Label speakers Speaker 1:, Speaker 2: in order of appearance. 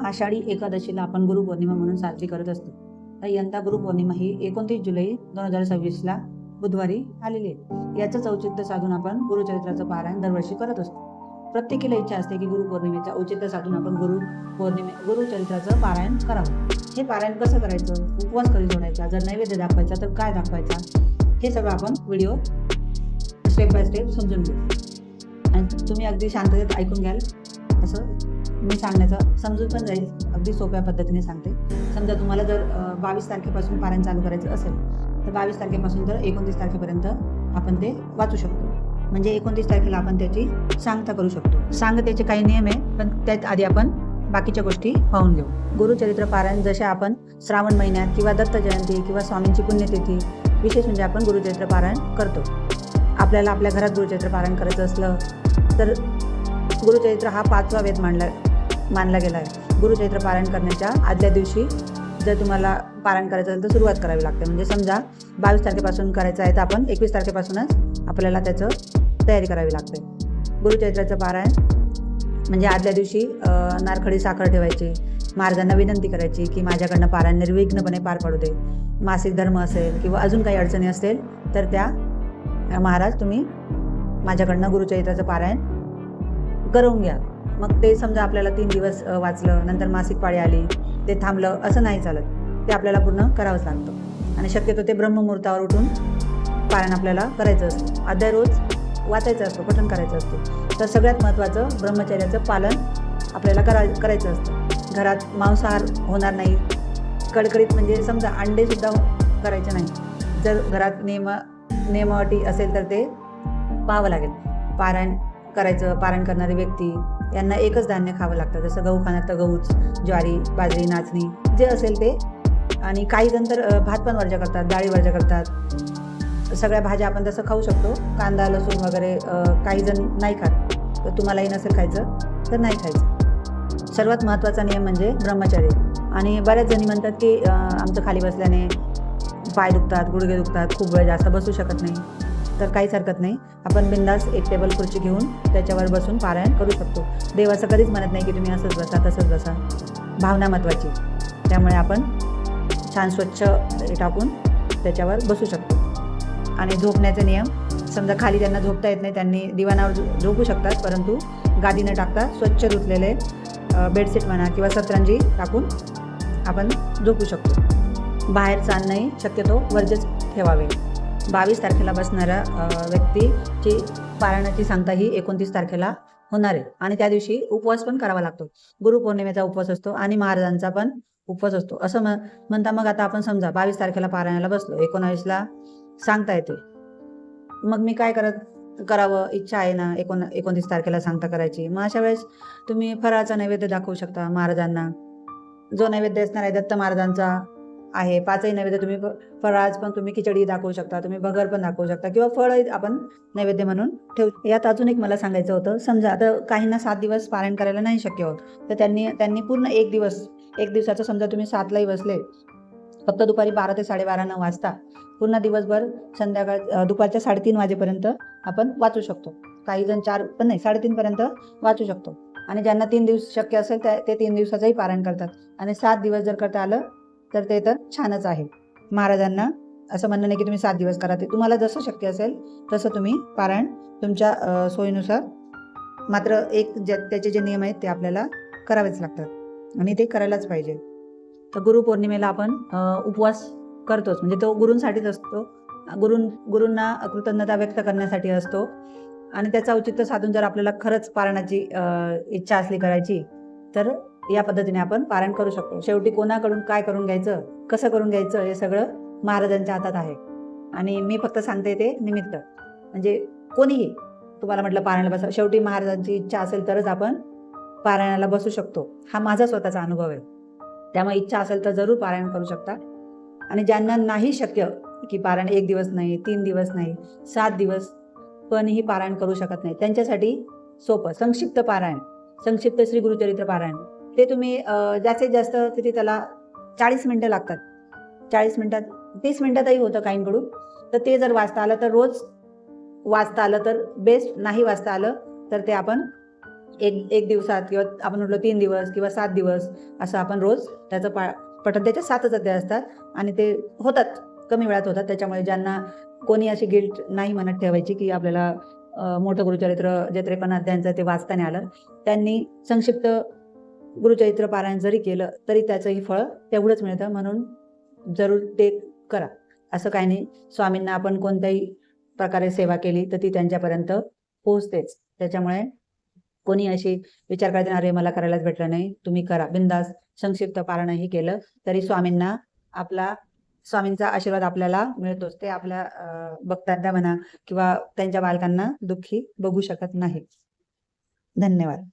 Speaker 1: आषाढी एकादशीला आपण गुरुपौर्णिमा म्हणून साजरी करत असतो. तर यंदा गुरुपौर्णिमा ही 29 जुलै 2026ला बुधवारी आलेली आहे. याचंच औचित्य साधून आपण गुरुचरित्राचं पारायण दरवर्षी करत असतो. प्रत्येकीला इच्छा असते की गुरुपौर्णिमेचं औचित्य साधून आपण गुरुचरित्राचं पारायण करावं. हे पारायण कसं करायचं, उपवास कधी सोडायचा, जर नैवेद्य दाखवायचा तर काय दाखवायचा, हे सगळं आपण व्हिडिओ स्टेप बाय स्टेप समजून घेऊ. आणि तुम्ही अगदी शांततेत ऐकून घ्याल असं मी सांगण्याचं समजून पण जाईल. अगदी सोप्या पद्धतीने सांगते. समजा तुम्हाला जर 22 तारखेपासून पारायण चालू करायचं असेल तर 22 तारखेपासून तर 29 तारखेपर्यंत आपण ते वाचू शकतो. म्हणजे 29 तारखेला आपण त्याची सांगता करू शकतो. सांगतेचे काही नियम आहे, पण त्यात आधी आपण बाकीच्या गोष्टी पाहून घेऊ. गुरुचरित्र पारायण जसे आपण श्रावण महिन्यात किंवा दत्त जयंती किंवा स्वामींची पुण्यतिथी विशेष म्हणजे आपण गुरुचरित्र पारायण करतो. आपल्याला आपल्या घरात गुरुचरित्र पारायण करायचं असलं तर गुरुचरित्र हा 5वा वेद मानला गेला आहे. गुरुचरित्र पारायण करण्याच्या आदल्या दिवशी जर तुम्हाला पारायण करायचं असेल तर सुरुवात करावी लागते. म्हणजे समजा 22 तारखेपासून करायचं आहे तर आपण 21 तारखेपासूनच आपल्याला त्याचं तयारी करावी लागते. गुरुचरित्राचं पारायण म्हणजे आदल्या दिवशी नारखडी साखर ठेवायची, महाराजांना विनंती करायची की माझ्याकडनं पारायण निर्विघ्नपणे पार पडू दे. मासिक धर्म असेल किंवा अजून काही अडचणी असतील तर त्या महाराज तुम्ही माझ्याकडनं गुरुचरित्राचं पारायण करून घ्या. मग ते समजा आपल्याला 3 दिवस वाचलं, नंतर मासिक पाळी आली, ते थांबलं, असं नाही चालत. ते आपल्याला पूर्ण करावंच लागतं. आणि शक्यतो ते ब्रह्ममुहूर्तावर उठून पारायण आपल्याला करायचं असतं. अध्याय रोज वाचायचं असतो, पठण करायचं असतं. तर सगळ्यात महत्त्वाचं ब्रह्मचर्याचं पालन आपल्याला करायचं असतं. घरात मांसाहार होणार नाही. कडकडीत म्हणजे समजा अंडेसुद्धा करायचे नाही. जर घरात नियम अटी असेल तर ते पाहावं लागेल. पारायण करणारे व्यक्ती यांना एकच धान्य खावं लागतं. जसं गहू खाणार तर गहूच, ज्वारी, बाजरी, नाचणी जे असेल ते. आणि काही जण तर भात पण वर्ज्य करतात, डाळी वर्ज्य करतात. सगळ्या भाज्या आपण तसं खाऊ शकतो. कांदा, लसूण वगैरे काही जण नाही खात. तर तुम्हालाही नसेल खायचं तर नाही खायचं. सर्वात महत्त्वाचा नियम म्हणजे ब्रह्मचर्य. आणि बऱ्याच जणी म्हणतात की आमचं खाली बसल्याने पाय दुखतात, गुडघे दुखतात, खूप वेळ जास्त बसू शकत नाही. तर काहीच हरकत नाही. आपण बिंदास एक टेबल खुर्ची घेऊन त्याच्यावर बसून पारायण करू शकतो. देव असं कधीच म्हणत नाही की तुम्ही असंच बसा तसंच बसा. भावना महत्त्वाची. त्यामुळे आपण छान स्वच्छ टाकून त्याच्यावर बसू शकतो. आणि झोपण्याचे नियम, समजा खाली त्यांना झोपता येत नाही त्यांनी दिवाणावर झोपू शकतात, परंतु गादी न टाकता स्वच्छ धुतलेले बेडशीट म्हणा किंवा सतरंजी टाकून आपण झोपू शकतो. बाहेरचं अन्नही शक्यतो वर्ज्यच ठेवावे. 22 तारखेला बसणाऱ्या व्यक्तीची पारायणाची सांगता ही 29 तारखेला होणार आहे. आणि त्या दिवशी उपवास पण करावा लागतो. गुरुपौर्णिमेचा उपवास असतो आणि महाराजांचा पण उपवास असतो. असं म्हणता मग आता आपण समजा 22 तारखेला पारायणाला बसलो, 19ला सांगता येते. मग मी काय करावं, इच्छा आहे ना 29 तारखेला सांगता करायची. मग अशा वेळेस तुम्ही फराळाचा नैवेद्य दाखवू शकता महाराजांना. जो नैवेद्य असणार आहे दत्त महाराजांचा आहे. 5ही नैवेद्य तुम्ही फराळाच पण तुम्ही खिचडी दाखवू शकता, तुम्ही भगर पण दाखवू शकता किंवा फळही आपण नैवेद्य म्हणून ठेवू. यात अजून एक मला सांगायचं होतं. समजा आता काहींना 7 दिवस पारायण करायला नाही शक्य होत, तर त्यांनी पूर्ण एक दिवसाचं समजा तुम्ही 7लाही बसले, फक्त दुपारी 12 ते 12:30 न वाजता पूर्ण दिवसभर दुपारच्या 3:30 वाजेपर्यंत आपण वाचू शकतो. काही जण 4 पण नाही 3:30 पर्यंत वाचू शकतो. आणि ज्यांना 3 दिवस शक्य असेल ते 3 दिवसाचंही पारायण करतात. आणि 7 दिवस जर करता आलं तर ते तर छानच आहे. महाराजांना असं म्हणणं नाही की तुम्ही 7 दिवस करा. ते तुम्हाला जसं शक्य असेल तसं तुम्ही पारायण तुमच्या सोयीनुसार. मात्र त्याचे जे नियम आहेत ते आपल्याला करावेच लागतात आणि ते करायलाच पाहिजे. तर गुरुपौर्णिमेला आपण उपवास करतोच, म्हणजे तो गुरूंसाठीच असतो. गुरूंना कृतज्ञता व्यक्त करण्यासाठी असतो. आणि त्याचं औचित्य साधून जर आपल्याला खरंच पारायणाची इच्छा असली करायची तर या पद्धतीने आपण पारायण करू शकतो. शेवटी कोणाकडून काय करून घ्यायचं, कसं करून घ्यायचं हे सगळं महाराजांच्या हातात आहे. आणि मी फक्त सांगते ते निमित्त. म्हणजे कोणीही तुम्हाला म्हटलं पारायणाला बसा, शेवटी महाराजांची इच्छा असेल तरच आपण पारायणाला बसू शकतो. हा माझा स्वतःचा अनुभव आहे. त्यामुळे इच्छा असेल तर जरूर पारायण करू शकता. आणि ज्यांना नाही शक्य की पारायण 1 दिवस नाही, 3 दिवस नाही, 7 दिवस पणही पारायण करू शकत नाही, त्यांच्यासाठी सोपं संक्षिप्त पारायण, संक्षिप्त श्री गुरुचरित्र पारायण. ते तुम्ही जास्तीत जास्त किती त्याला 40 मिनिटं लागतात. 40 मिनिटात 30 मिनिटातही होतं काहींकडून. तर ते जर वाचता आलं तर रोज वाचता आलं तर बेस्ट. नाही वाचता आलं तर ते आपण एक दिवसात किंवा आपण म्हटलं 3 दिवस किंवा 7 दिवस असं आपण रोज त्याचं पठण, त्याच्या 7च अध्याय असतात आणि ते होतात, कमी वेळात होतात. त्याच्यामुळे ज्यांना कोणी अशी गिल्ट नाही मनात ठेवायची की आपल्याला मोठं गुरुचरित्र जे 53 अध्यायांचं ते वाचता नाही आलं, त्यांनी संक्षिप्त गुरुचरित्र पारायण जरी केलं तरी त्याचंही फळ तेवढंच मिळतं, म्हणून जरूर ते करा. असं काही नाही, स्वामींना आपण कोणत्याही प्रकारे सेवा केली तर ती त्यांच्यापर्यंत पोहोचतेच. त्याच्यामुळे कोणी अशी विचार करते, अरे मला करायलाच भेटलं नाही, तुम्ही करा बिंदास. संक्षिप्त पारायणही केलं तरी स्वामींचा आशीर्वाद आपल्याला मिळतोच. ते आपल्या भक्तांना म्हणा किंवा त्यांच्या बालकांना दुःखी बघू शकत नाही. धन्यवाद.